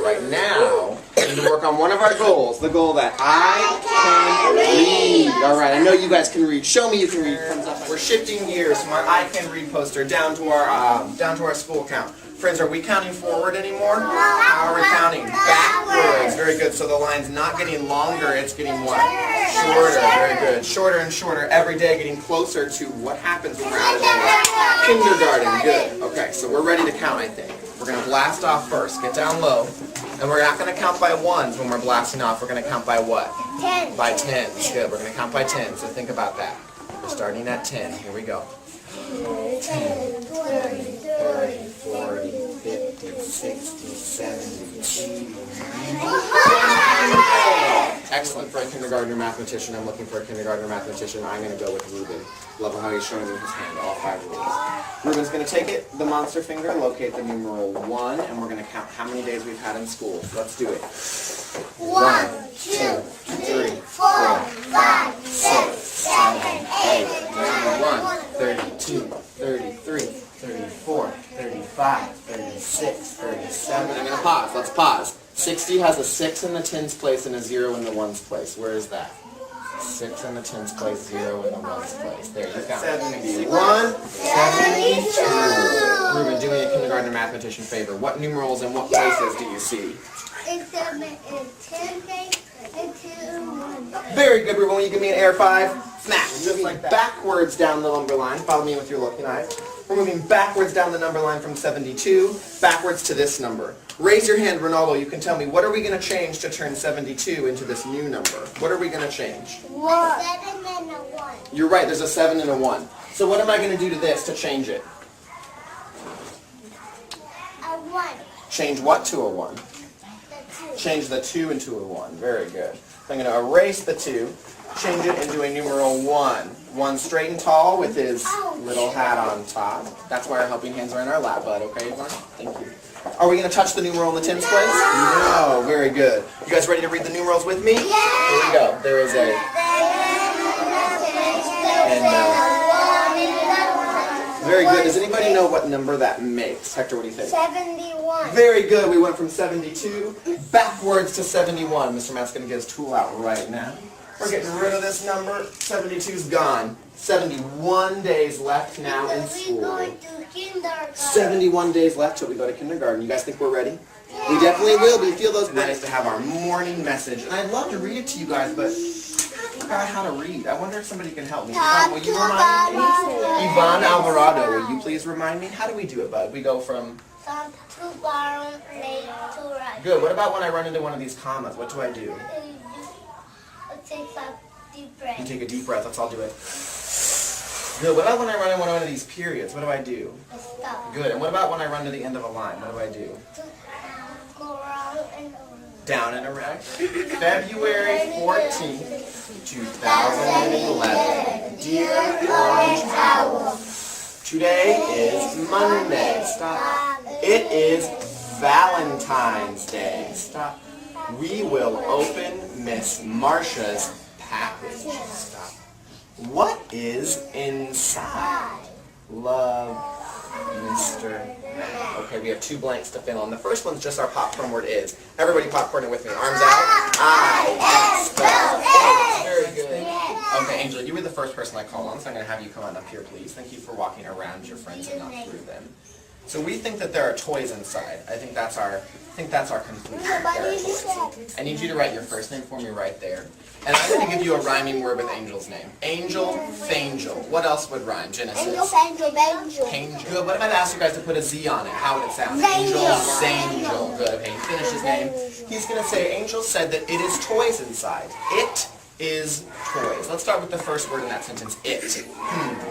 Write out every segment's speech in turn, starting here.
Right now, we need to work on one of our goals, the goal that I can read. All right, I know you guys can read. Show me you can read. Comes up. We're shifting gears from our I can read poster down to our school count. Friends, are we counting forward anymore? How are we counting? Backwards. Very good. So the line's not getting longer, it's getting what? Shorter. Very good. Shorter and shorter every day, getting closer to what happens when we're out of day. Kindergarten. Good. Okay, so we're ready to count, I think. We're going to blast off first. Get down low. And we're not going to count by ones when we're blasting off. We're going to count by what? 10. By 10s. Good. We're going to count by 10. So think about that. We're starting at 10. Here we go. 10, 20, 30, 40, 50, 60, 70, 80, 90. Excellent. For a kindergartner mathematician, I'm looking for a kindergartner mathematician. I'm going to go with Ruben. Love how he's showing me his hand, all 5 of these. Ruben's going to take it, the monster finger, locate the numeral 1, and we're going to count how many days we've had in school. Let's do it. 1, 2, 3, 4, 5, 6, 7, 8, 31, 32, 33, 34, 35, 36, 37. I'm going to pause. Let's pause. 60 has a 6 in the tens place and a 0 in the ones place. Where is that? 6 in the tens place, 0 in the ones place. There, you got it. 71, 72. Ruben, do me a kindergarten mathematician favor. What numerals and what places do you see? It's 10 days and 2. Very good, Ruben. Will you give me an air 5? Smack. Just like that. Backwards down the number line. Follow me with your looking eyes. We're moving backwards down the number line from 72, backwards to this number. Raise your hand, Ronaldo. You can tell me, what are we going to change to turn 72 into this new number? What are we going to change? 1. 7 and a 1. You're right, there's a 7 and a 1. So what am I going to do to this to change it? A 1. Change what to a 1? The 2. Change the 2 into a 1. Very good. So I'm going to erase the 2, change it into a numeral 1. 1 straight and tall with his little hat on top. That's why our helping hands are in our lap, bud. Okay, Yvonne? Thank you. Are we going to touch the numeral in the tens place? No. Very good. You guys ready to read the numerals with me? Here we go. There is a... Very good. Does anybody know what number that makes? Hector, what do you think? 71. Very good. We went from 72 backwards to 71. Mr. Matt's going to get his tool out right now. We're getting rid of this number. 72's gone. 71 days left now in school. 71 days left till we go to kindergarten. You guys think we're ready? Yeah. We definitely will be. Feel those. And that is to have our morning message. And I'd love to read it to you guys, but I forgot how to read. I wonder if somebody can help me. Yvonne, will you remind me? Yvonne Alvarado, will you please remind me? How do we do it, bud? We go from... Top to bottom, left to right. Good. What about when I run into one of these commas? What do I do? Take a deep breath. You take a deep breath. Let's all do it. Good. What about when I run into one of these periods? What do I do? Stop. Good. And what about when I run to the end of a line? What do I do? Go around and around. Down and around. February 14th, 2011. Dear Orange Owl. Today is Monday. Stop. It is Valentine's Day. Stop. We will open Miss Marcia's package. Stop. What is inside? Love, Mr. Matt. Okay, we have 2 blanks to fill in. The first one's just our popcorn word is. Everybody popcorn it with me. Arms out. I. Very good. Okay, Angela, you were the first person I called on, so I'm going to have you come on up here, please. Thank you for walking around your friends and not through them. So we think that there are toys inside. I think that's our conclusion. There are toys. I need you to write your first name for me right there. And I'm going to give you a rhyming word with Angel's name. Angel, Fangel. What else would rhyme? Genesis. Angel, Fangel, Angel. Angel. Good. What if I asked you guys to put a Z on it? How would it sound? Angel, Sangel. Good. Okay, finish his name. He's going to say, Angel said that it is toys inside. It is toys. Let's start with the first word in that sentence, it.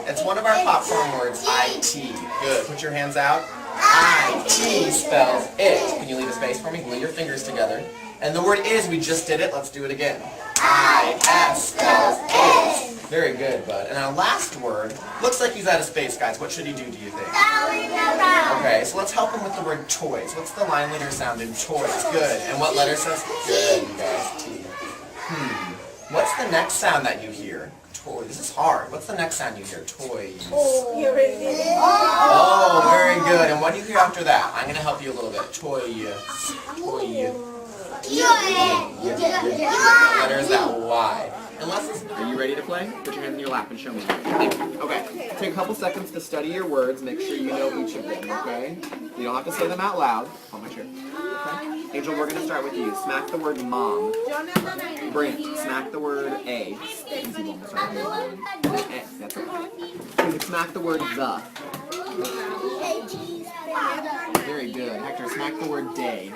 It's one of our popcorn words, I-T. Good. Put your hands out. I-T spells it. Can you leave a space for me? Glue your fingers together. And the word is, we just did it. Let's do it again. I-S spells it. Very good, bud. And our last word, looks like he's out of space, guys. What should he do you think? Okay, so let's help him with the word toys. What's the line leader sound in toys? Good. And what letter says? Good, you guys. T. What's the next sound that you hear? Toy. This is hard. What's the next sound you hear? Toys. You already did it. Oh, very good. And what do you hear after that? I'm going to help you a little bit. Toy. Toy. Letters that Y. Are you ready to play? Put your hands in your lap and show me. Okay. Take a couple seconds to study your words. Make sure you know each of them, okay? You don't have to say them out loud. On my chair. Okay? Angel, we're going to start with you. Smack the word mom. Brent, smack the word A. Easy one. A. That's right. Smack the word the. Very good. Hector, smack the word day.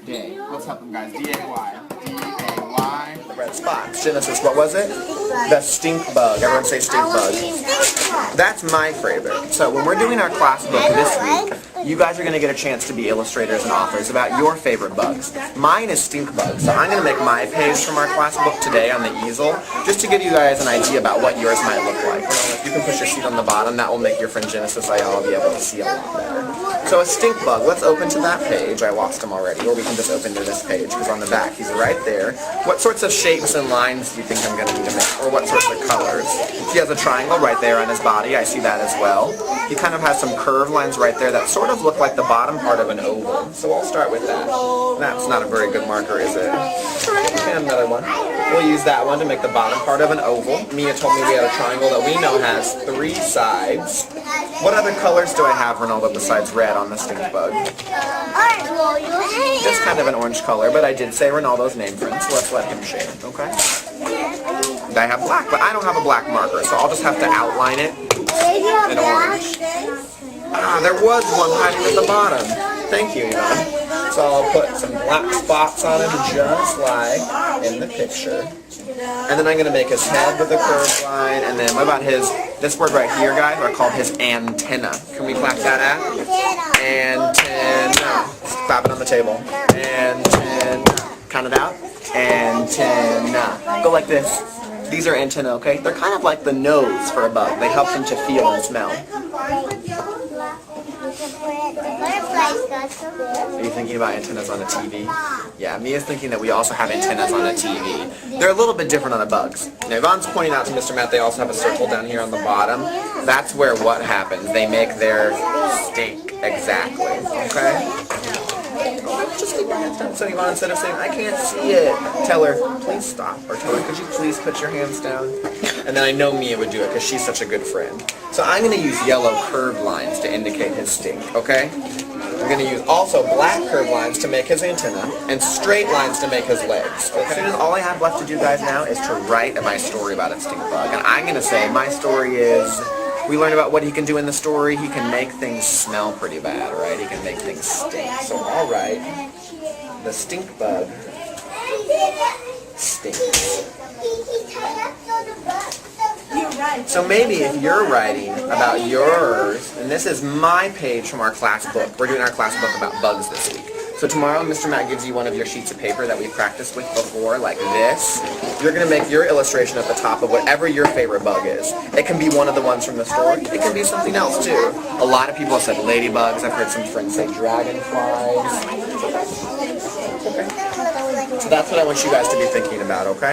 Day. Let's help them, guys. D-A-Y. D-A-Y. The red spots. Genesis, what was it? The stink bug. Everyone say stink bug. That's my favorite. So when we're doing our class book this week, you guys are going to get a chance to be illustrators and authors about your favorite bugs. Mine is stink bugs, so I'm going to make my page from our class book today on the easel, just to give you guys an idea about what yours might look like. If you can push your seat on the bottom, that will make your friend Genesis Ayala be able to see a lot better. So a stink bug, let's open to that page. I lost him already, or we can just open to this page, because on the back he's right there. What sorts of shapes and lines do you think I'm going to need to make, or what sorts of colors? He has a triangle right there on his body, I see that as well. He kind of has some curved lines right there that sort of look like the bottom part of an oval. So I'll start with that. That's not a very good marker, is it? And another one. We'll use that one to make the bottom part of an oval. Mia told me we had a triangle that we know has 3 sides. What other colors do I have, Ronaldo, besides red on the stink bug? Just kind of an orange color, but I did say Ronaldo's name, friends, so let's let him share, okay? I have black, but I don't have a black marker, so I'll just have to outline it in orange. Ah, there was one hiding at the bottom. Thank you, Yvonne. So I'll put some black spots on him just like in the picture. And then I'm going to make his head with a curved line. And then what about this word right here, guys, are called his antenna. Can we clap that at? Antenna. Clap it on the table. Antenna. Count it out. Antenna. Go like this. These are antennae, okay? They're kind of like the nose for a bug. They help them to feel and smell. Are you thinking about antennas on a TV? Yeah, Mia's thinking that we also have antennas on a TV. They're a little bit different on the bugs. Now, Yvonne's pointing out to Mr. Matt they also have a circle down here on the bottom. That's where what happens. They make their stink exactly, okay? Just keep your hands down. So Yvonne, instead of saying, I can't see it, tell her, please stop. Or tell her, could you please put your hands down? And then I know Mia would do it because she's such a good friend. So I'm going to use yellow curved lines to indicate his stink, okay? I'm going to use also black curved lines to make his antenna and straight lines to make his legs. Okay? All I have left to do, guys, now is to write my story about a stink bug. And I'm going to say my story is... We learn about what he can do in the story. He can make things smell pretty bad, right? He can make things stink. So I'll write, the stink bug stinks. So maybe if you're writing about yours, and this is my page from our class book. We're doing our class book about bugs this week. So tomorrow, Mr. Matt gives you one of your sheets of paper that we've practiced with before, like this. You're going to make your illustration at the top of whatever your favorite bug is. It can be one of the ones from the story. It can be something else, too. A lot of people have said ladybugs. I've heard some friends say dragonflies. Okay. So that's what I want you guys to be thinking about, okay?